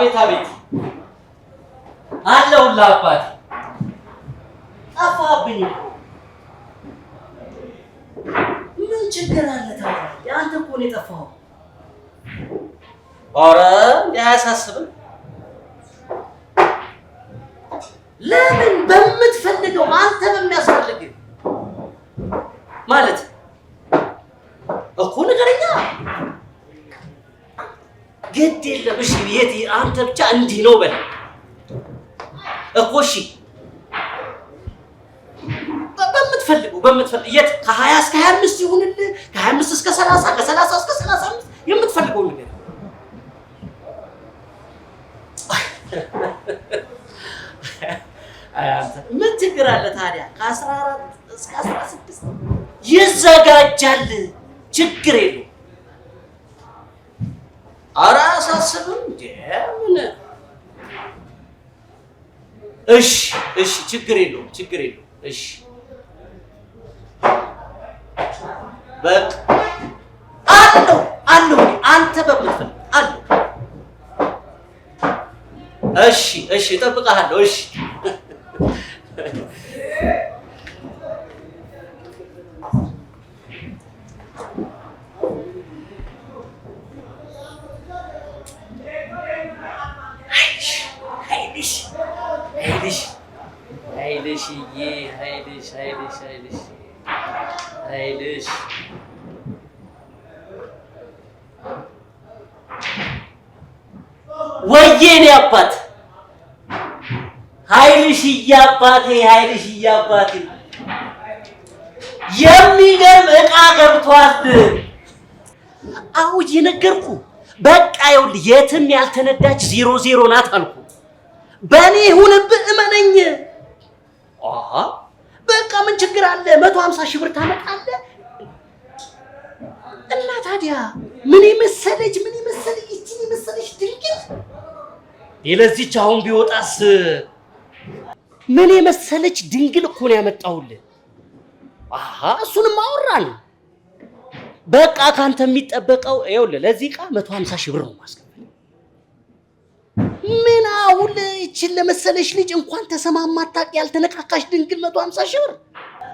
አቤት አቤት አለሁልህ አባቴ። ጠፋብኝ እኮ። ምን ችግር አለ ታዲያ? አንተ እኮ ነው የጠፋኸው። ኧረ እንዳያሳስብህ። ለምን በምትፈልገው አንተ በሚያስፈልግህ ማለት እኮ ንገረኛ። ግድ የለም እሺ፣ የት አንተ ብቻ እንዲህ ነው በል እኮ እሺ። በምትፈልገው የት ከ20 እስከ 25 ይሁንልህ፣ ከ25 እስከ 30፣ ከ30 እስከ 35 የምትፈልገው ነገር። አንተ ምን ችግር አለ ታዲያ? ከ14 እስከ 16 ይዘጋጃል፣ ችግር የለውም። ኧረ አያሳስብም እንዴ ምን? እሺ እሺ፣ ችግር የለውም ችግር የለውም። እሺ በቃ አለው አንተ በምትፈልግ አለው። እሺ እሺ፣ እጠብቅሃለሁ። እሺ ኃይልሽ ወየኔ አባት ኃይልሽዬ አባቴ የሚገርም ዕቃ ገብቷል። አዎ እየነገርኩ በቃ ይኸውልህ የትም ያልተነዳች 00 ናት አልኩ። በእኔ ይሁንብህ እመነኝ። በቃ ምን ችግር አለ? 150 ሺህ ብር ታመጣለህ እና ታዲያ ምን የመሰለች ይቺን የመሰለች ድንግል የለዚች አሁን ቢወጣስ ምን የመሰለች ድንግል እኮ ነው ያመጣሁልህ። እሱንም አወራን። በቃ ካንተ የሚጠበቀው ይኸውልህ ለዚህ ዕቃ 150 ሺህ ብር ነው ማስከፈል። ምን አሁን ይቺን ለመሰለች ልጅ እንኳን ተሰማማ አታውቅ ያልተነካካሽ ድንግል 150 ሺህ ብር።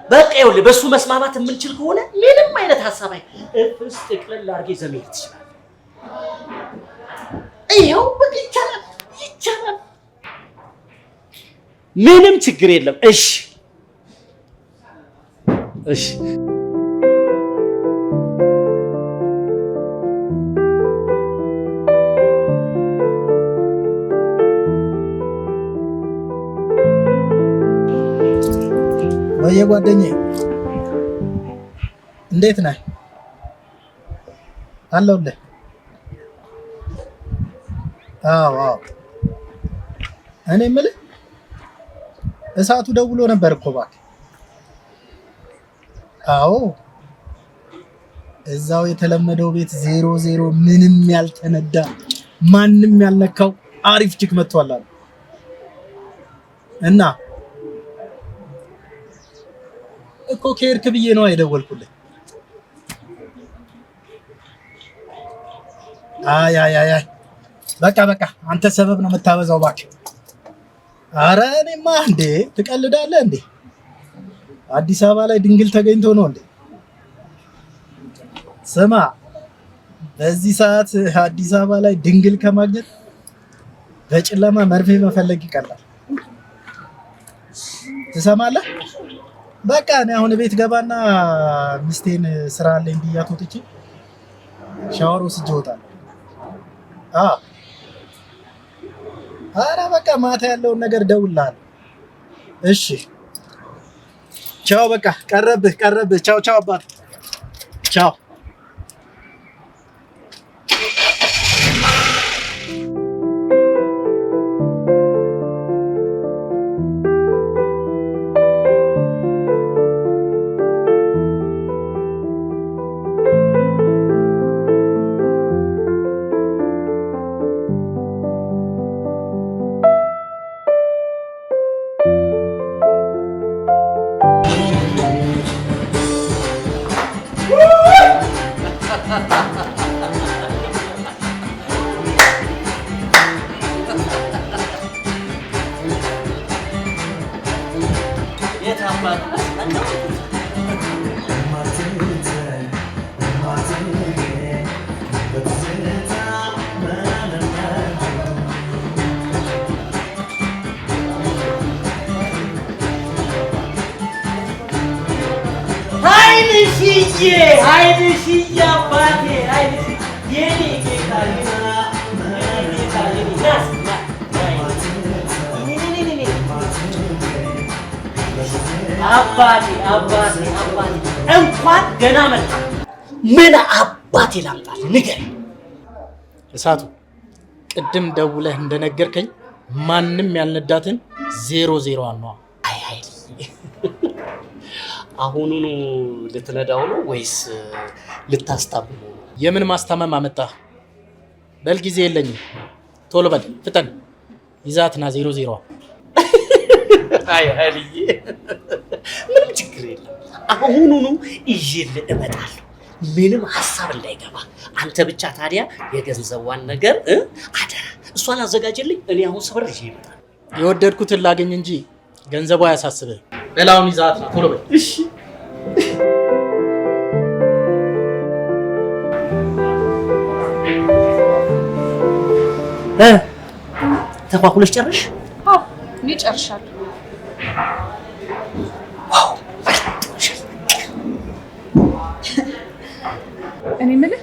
በቃ ይኸውልህ በሱ መስማማት የምንችል ከሆነ ምንም አይነት ሐሳብ እፍስ ጥቅልል አድርጌ ዘመድ ትችላለህ። ይኸው በቃ ይቻላል። ምንም ችግር የለም። እሺ እሺ ወየ ጓደኛዬ እንዴት ነህ? አለሁልህ። አዎ እኔ የምልህ እሳቱ ደውሎ ነበር እኮ እባክህ። አዎ እዛው የተለመደው ቤት 00 ምንም ያልተነዳ ማንም ያልነካው አሪፍ ቺክ መጥቷል አሉ እና እኮ ከሄድክ ብዬ ነው የደወልኩልህ። አይ በቃ አንተ ሰበብ ነው የምታበዛው እባክህ። ኧረ እኔማ እንዴ ትቀልዳለህ እንዴ? አዲስ አበባ ላይ ድንግል ተገኝቶ ነው እንዴ? ስማ በዚህ ሰዓት አዲስ አበባ ላይ ድንግል ከማግኘት በጨለማ መርፌ መፈለግ ይቀላል። ትሰማለህ? በቃ እኔ አሁን ቤት ገባና ሚስቴን ስራ አለኝ ብያት ወጥቼ ሻወር ወስጄ እወጣለሁ። ኧረ በቃ ማታ ያለውን ነገር እደውልልሃለሁ። እሺ ቻው። በቃ ቀረብህ። ቻው አባት ቻው። Woo! አባት ኃይልሽዬ አባቴ ኃይልሽ የኔ ጌታ አባቴ እንኳን ገና መጣ። ምን አባቴ ላምጣልህ ንገረኝ። እሳቱ ቅድም ደውለህ እንደነገርከኝ ማንም ያልነዳትን 00 ነው። አይ አሁኑኑ ልትነዳው ነው ወይስ ልታስታምመው ነው? የምን ማስታመም አመጣህ? በል ጊዜ የለኝም፣ ቶሎ በል ፍጠን፣ ይዛትና 00 አይ ኃይልዬ ምንም ችግር የለም። አሁኑኑ ይዤልህ እመጣለሁ። ምንም ሀሳብ እንዳይገባ አንተ ብቻ ታዲያ የገንዘቧን ነገር አደራ እሷን አዘጋጅልኝ። እኔ አሁን ሰብር ይዤ እመጣለሁ። የወደድኩትን ላገኝ እንጂ ገንዘቧ አያሳስብህ። በላውን ይዛትና ቶሎ በል። እሺ ተኳኩለሽ ጨርሽ? አዎ እኔ ጨርሻለሁ። እኔ የምልህ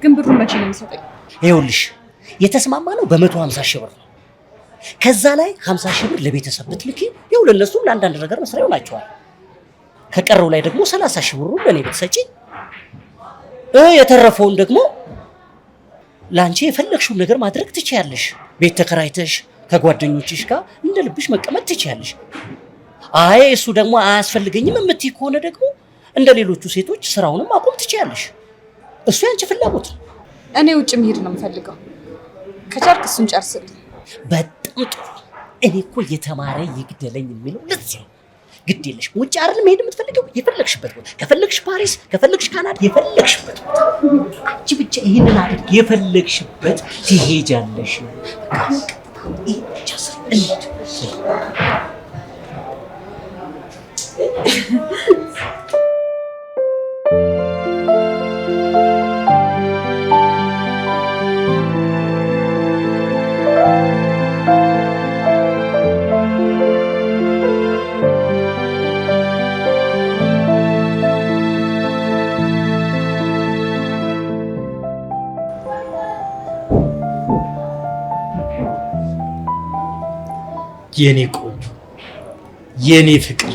ግን ብሩን መቼ ነው የሚሰጠኝ? ይኸውልሽ የተስማማነው በ150 ሺህ ብር ነው። ከዛ ላይ 50 ሺህ ብር ለቤተሰብ ብትልኪ ይኸው ለእነሱም ለአንዳንድ ነገር መስሪያ ይሆናቸዋል። ከቀረው ላይ ደግሞ 30 ሺህ ብሩን ለእኔ ብትሰጪ የተረፈውን ደግሞ ለአንቺ የፈለግሽውን ነገር ማድረግ ትችያለሽ። ቤት ተከራይተሽ ከጓደኞችሽ ጋር እንደ ልብሽ መቀመጥ ትችያለሽ። አይ እሱ ደግሞ አያስፈልገኝም የምትይ ከሆነ ደግሞ እንደ ሌሎቹ ሴቶች ስራውንም ማቆም ትችያለሽ። እሱ ያንቺ ፍላጎት ነው። እኔ ውጭ መሄድ ነው የምፈልገው። ከቻልክ እሱን ጨርስልኝ። በጣም ጥሩ። እኔ እኮ የተማረ ይግደለኝ የሚለው ለዚህ ነው። ግድ የለሽም። ውጭ አይደል መሄድ የምትፈልገው? የፈለግሽበት ቦታ፣ ከፈለግሽ ፓሪስ፣ ከፈለግሽ ካናዳ፣ የፈለግሽበት ቦታ አንቺ ብቻ ይሄንን አድርግ። የፈለግሽበት ትሄጃለሽ። ይሄ ብቻ እንሂድ። የኔ ቆንጆ የኔ ፍቅር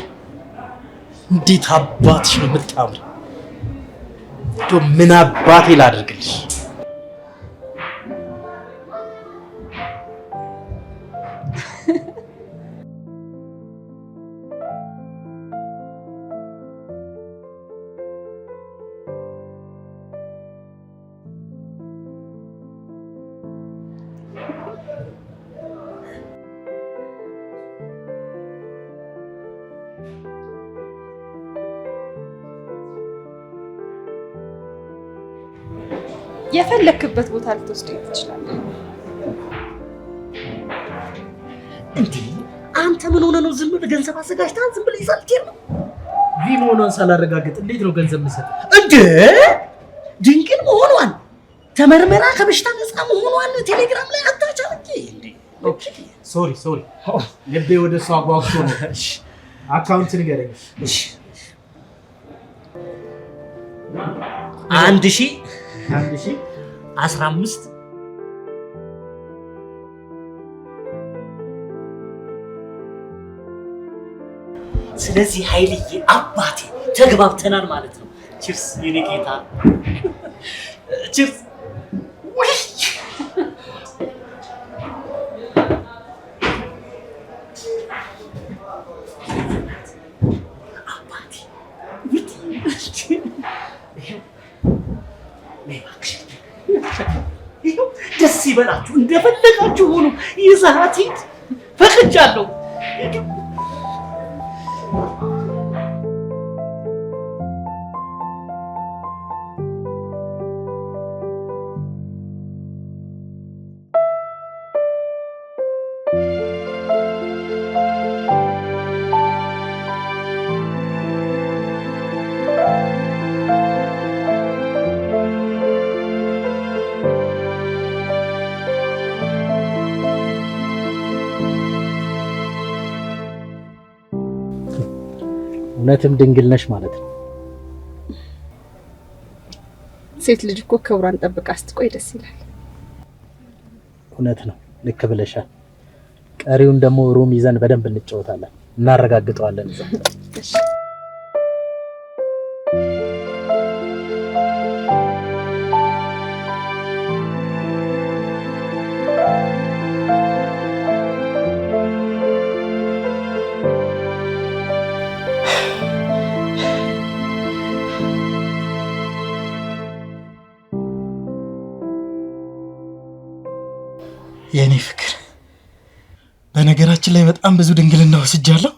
እንዴት አባትሽ ነው የምታምር። ምን አባቴ ላድርግልሽ? የፈለክበት ቦታ ልትወስደኝ ትችላለህ። እንዴ አንተ ምን ሆነ ነው ዝም ብለህ ገንዘብ አዘጋጅተሃል? ዝም ብለህ ይዛል ነው? ቪሞኗን ሳላረጋግጥ እንዴት ነው ገንዘብ የምሰጠው? እንዴ ድንግል መሆኗን ተመርመራ ከበሽታ ነፃ መሆኗን ቴሌግራም ላይ አታቻለች እንዴ? ኦኬ ሶሪ ልቤ ወደ እሷ አጓጉቶ ነው። አካውንት ንገረኝ። እሺ 1000 15 ስለዚህ ኃይልዬ አባቴ ተግባብተናል ማለት ነው። ቺርስ የኔ ጌታ ቺርስ። ወይ አባቴ ደስ ይበላችሁ፣ እንደፈለጋችሁ ሆኖ ይዘሃት ሂድ። ፈቅጃለሁ። እውነትም ድንግል ነሽ ማለት ነው። ሴት ልጅ እኮ ክብሯን ጠብቃ ስትቆይ ደስ ይላል። እውነት ነው፣ ልክ ብለሻል። ቀሪውን ደግሞ ሩም ይዘን በደንብ እንጫወታለን፣ እናረጋግጠዋለን እዛ። እሺ የኔ ፍቅር በነገራችን ላይ በጣም ብዙ ድንግልና ወስጃለሁ።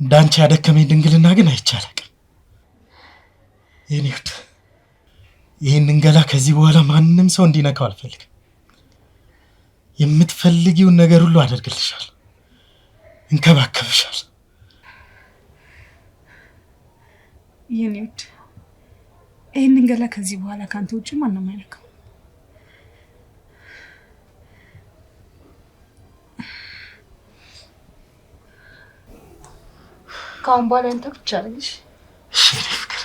እንዳንቺ ያደከመኝ ድንግልና ግን አይቻልም። የኔ ውድ ይህንን ገላ ከዚህ በኋላ ማንም ሰው እንዲነካው አልፈልግም። የምትፈልጊውን ነገር ሁሉ አደርግልሻል፣ እንከባከብሻል። የኔ ውድ ይህንን ገላ ከዚህ በኋላ ካንተ ውጭ ማንም አይነካው። ካሁን በኋላ አንተ ብቻ ነሽ። እሺ ፍቅር።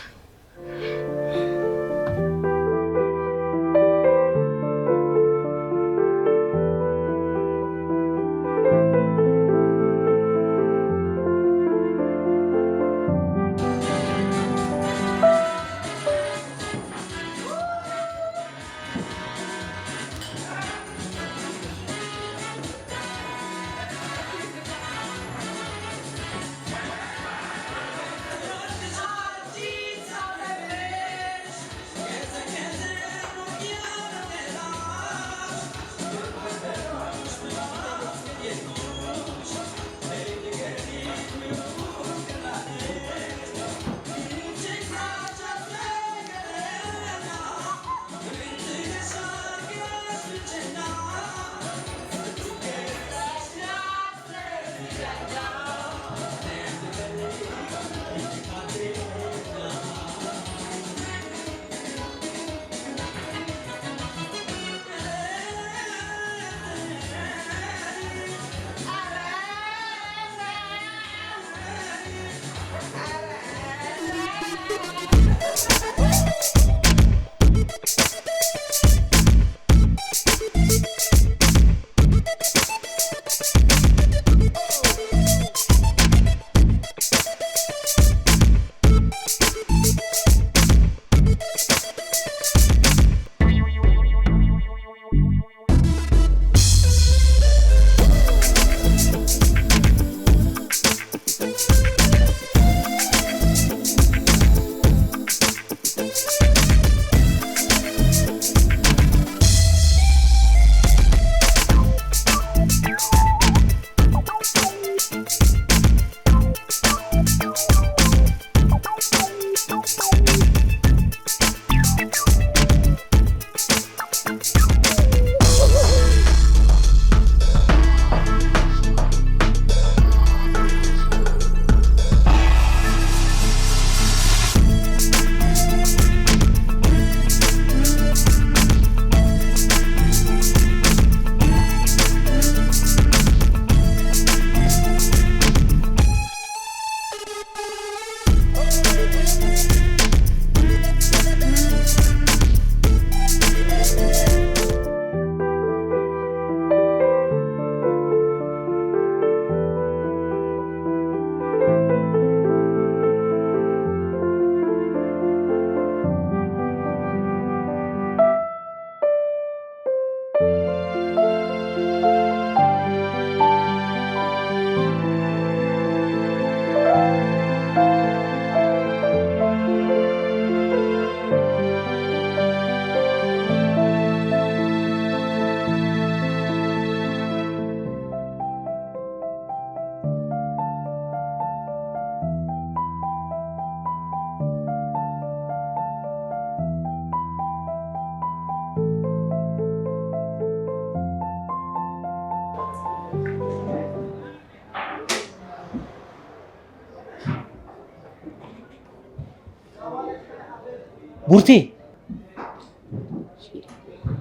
ቡርቴ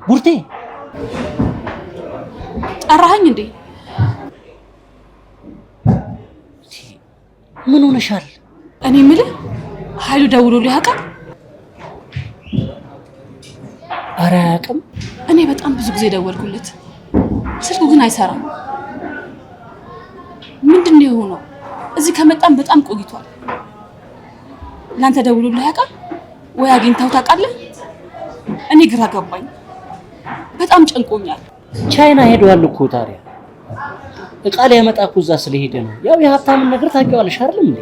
ቡርቴ ጠራኸኝ እንዴ? ምን ሆነሻል? እኔ የምልህ ኃይሉ ደውሎልህ ያውቃል? ኧረ አያውቅም። እኔ በጣም ብዙ ጊዜ ደወልኩለት፣ ስልኩ ግን አይሰራም። ምንድን ነው የሆነው? እዚህ ከመጣም በጣም ቆይቷል። ላንተ ደውሎልህ ያውቃል ወይ? አግኝተው ታውቃለህ? እኔ ግራ ገባኝ፣ በጣም ጨንቆኛል። ቻይና ሄዷል እኮ ታዲያ እቃ ሊያመጣ እኮ እዛ ስለሄደ ነው። ያው የሀብታምን ነገር ታውቂዋለሽ አይደል እንዴ?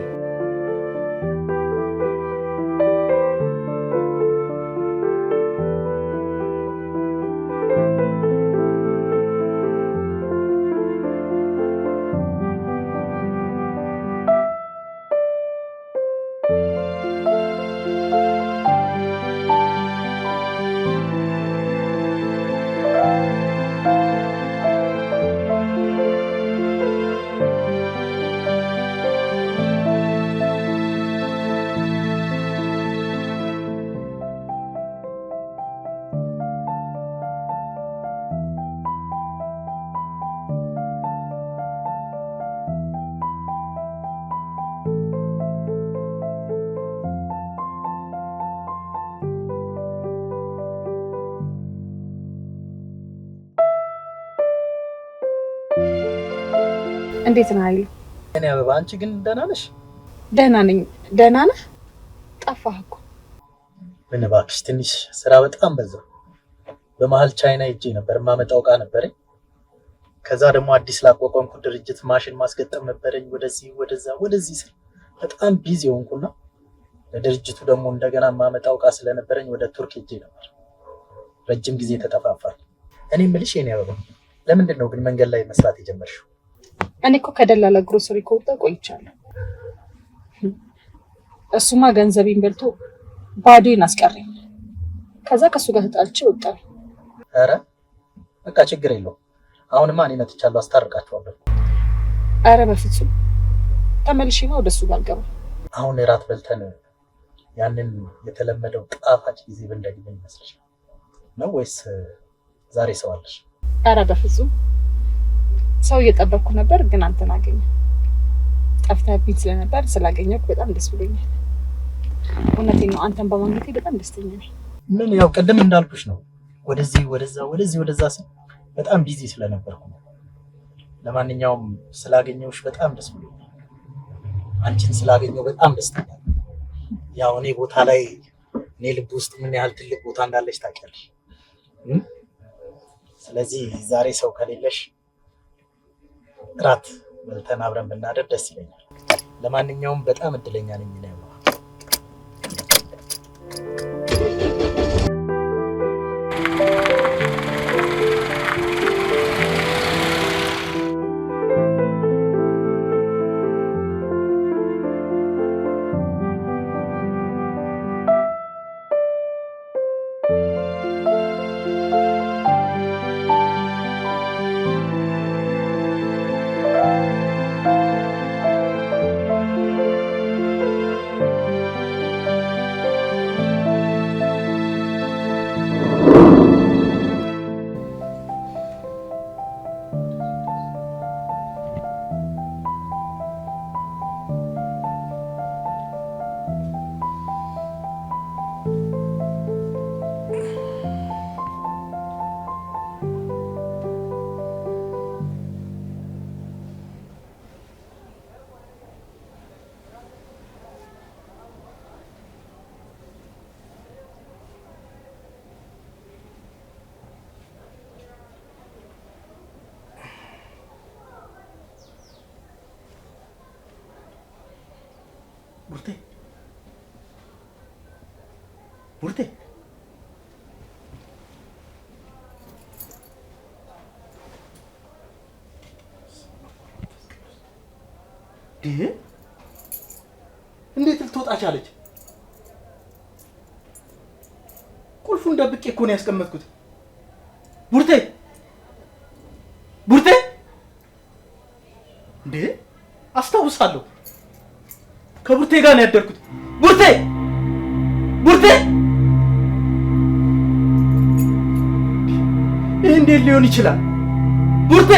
እንዴት ነህ ኃይሉ? እኔ አበባ፣ አንቺ ግን ደህና ነሽ? ደህና ነኝ። ደህና ነህ? ጠፋህ እኮ። ምን እባክሽ፣ ትንሽ ስራ በጣም በዛ። በመሀል ቻይና ሄጄ ነበር፣ የማመጣው እቃ ነበረኝ። ከዛ ደግሞ አዲስ ላቋቋምኩት ድርጅት ማሽን ማስገጠም ነበረኝ። ወደዚህ ስል በጣም ቢዚ ሆንኩና ለድርጅቱ ደግሞ እንደገና የማመጣው እቃ ስለነበረኝ ወደ ቱርክ ሄጄ ነበር። ረጅም ጊዜ ተጠፋፋል። እኔ የምልሽ የኔ አበባ፣ ለምንድን ነው ግን መንገድ ላይ መስራት የጀመርሽው? እኔ እኮ ከደላላ ግሮሰሪ ከወጣ ቆይቻለሁ። እሱማ ገንዘቤን በልቶ ባዶዬን አስቀረኝ። ከዛ ከሱ ጋር ተጣልቼ ወጣሁ። ኧረ በቃ ችግር የለውም። አሁንማ እኔ መጥቻለሁ፣ አስታርቃቸዋለሁ። ኧረ በፍጹም ተመልሼማ ወደ እሱ ጋር አልገባም። አሁን እራት በልተን ያንን የተለመደው ጣፋጭ ጊዜ ብንደግም ይመስልሻል ነው ወይስ ዛሬ ሰው አለሽ? ኧረ በፍጹም ሰው እየጠበቅኩ ነበር፣ ግን አንተን አገኘሁ። ጠፍተህብኝ ስለነበር ስላገኘሁህ በጣም ደስ ብሎኛል። እውነቴን ነው፣ አንተን በማግኘቴ በጣም ደስተኛ ነኝ። ምን ያው ቅድም እንዳልኩሽ ነው፣ ወደዚህ ወደዛ ስል በጣም ቢዚ ስለነበርኩ ነው። ለማንኛውም ስላገኘሁሽ በጣም ደስ ብሎኛል። አንቺን ስላገኘሁ በጣም ደስተኛ ነኝ። ያው እኔ ቦታ ላይ እኔ ልብ ውስጥ ምን ያህል ትልቅ ቦታ እንዳለሽ ታውቂያለሽ። ስለዚህ ዛሬ ሰው ከሌለሽ እራት በልተን አብረን ብናደር ደስ ይለኛል። ለማንኛውም በጣም እድለኛ ነኝ ነው። ቡርቴ እንዴት ልትወጣ ቻለች? ቁልፉን ደብቄ እኮ ነው ያስቀመጥኩት። ቡርቴ እንዴ! አስታውሳለሁ፣ ከቡርቴ ጋር ነው ያደርኩት። ቡርቴ ይህ እንዴት ሊሆን ይችላል? ቡርቴ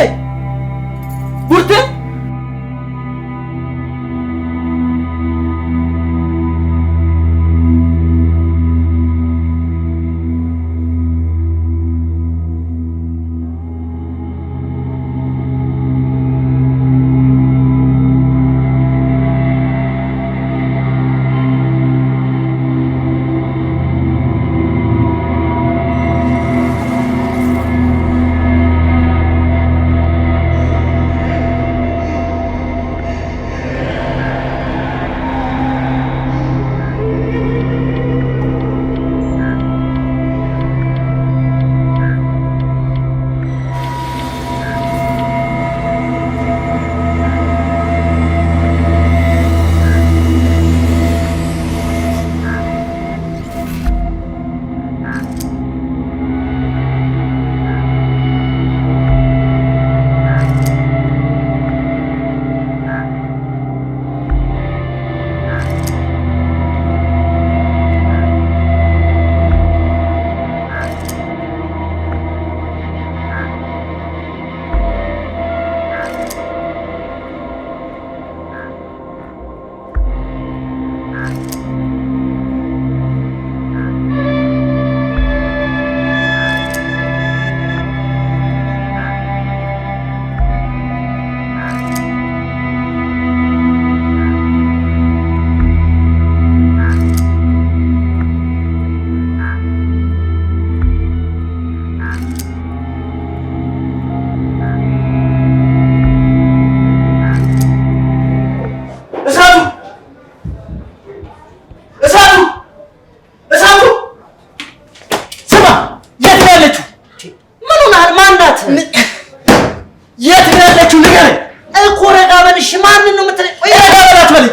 የት ነው ያለችው? ንገረኝ እኮ ረጋ በል እሺ። ማንን ነው የምትለኝ? ረጋ በል አትበለኝ።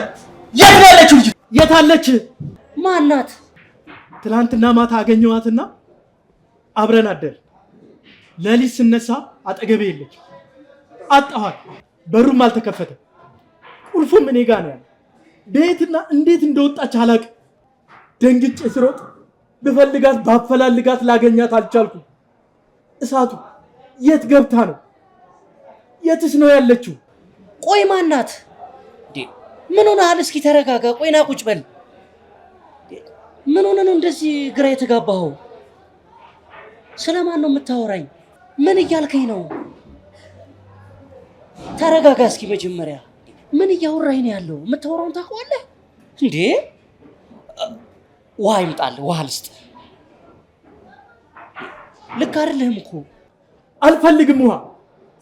የት ነው ያለችው ልጅ? የት አለች? ማናት? ትናንትና ማታ አገኘኋትና አብረን አደር። ሌሊት ስነሳ አጠገቤ የለች። አጣኋት። በሩም አልተከፈተ። ቁልፉም እኔ ጋር ነው ያለው። ቤትና እንዴት እንደወጣች አላውቅም። ደንግጬ ስሮጥ ብፈልጋት ባፈላልጋት ላገኛት አልቻልኩም። እሳቱ የት ገብታ ነው? የትስ ነው ያለችው? ቆይ ማናት? ምን ሆነሃል? እስኪ ተረጋጋ። ቆይ ና ቁጭ በል። ምን ሆነ ነው እንደዚህ ግራ የተጋባኸው? ስለማን ነው የምታወራኝ? ምን እያልከኝ ነው? ተረጋጋ እስኪ መጀመሪያ። ምን እያወራኝ ነው ያለው? የምታወራውን ታውቀዋለህ እንዴ? ውሃ ይምጣልህ፣ ውሃ ልስጥ። ልክ አይደለህም እኮ። አልፈልግም ውሃ።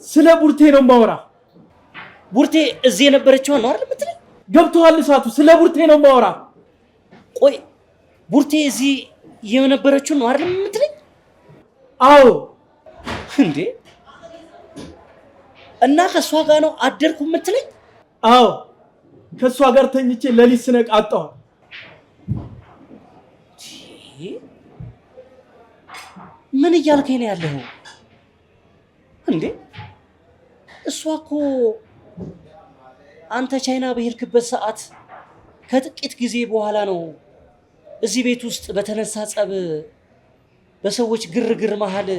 ስለ ቡርቴ ነው የማወራ። ቡርቴ እዚህ የነበረችው ነው አይደል የምትለኝ? ገብቶሃል? እሳቱ ስለ ቡርቴ ነው የማወራ። ቆይ ቡርቴ እዚህ የነበረችው ነው አይደል የምትለኝ? አዎ። እንዴ እና ከሷ ጋር ነው አደርኩ የምትለኝ? አዎ፣ ከሷ ጋር ተኝቼ ሌሊት ስነቃ አጣኋት። ምን እያልከኝ ነው ያለኸው እንዴ? እሷ እኮ አንተ ቻይና በሄድክበት ሰዓት ከጥቂት ጊዜ በኋላ ነው እዚህ ቤት ውስጥ በተነሳ ጸብ በሰዎች ግርግር መሃል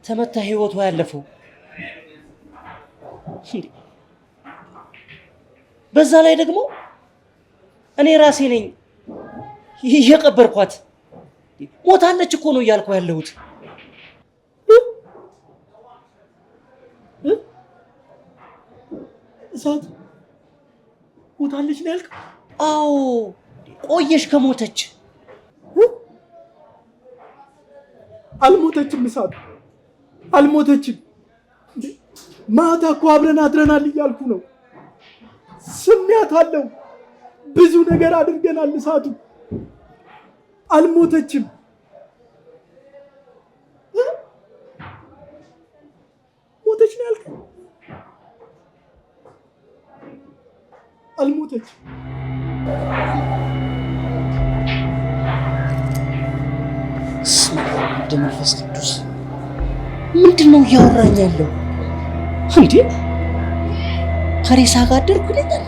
ተመታ ህይወቷ ያለፈው። በዛ ላይ ደግሞ እኔ ራሴ ነኝ የቀበርኳት። ሞታለች እኮ ነው እያልኩ ያለሁት። እሳቱ ሞታለች ነው ያልከው? አዎ፣ ቆየሽ ከሞተች። አልሞተችም እሳቱ፣ አልሞተችም። ማታ እኮ አብረን አድረናል እያልኩ ነው። ስሜያታለሁ። ብዙ ነገር አድርገናል እሳቱ። አልሞተችም። ሞተች ነው ያልከው? አልሞተችም። ወደ መንፈስ ቅዱስ ምንድን ነው እያወራኝ ያለው እንዴ? ከሬሳ ጋር አደርኩ ይለኛል።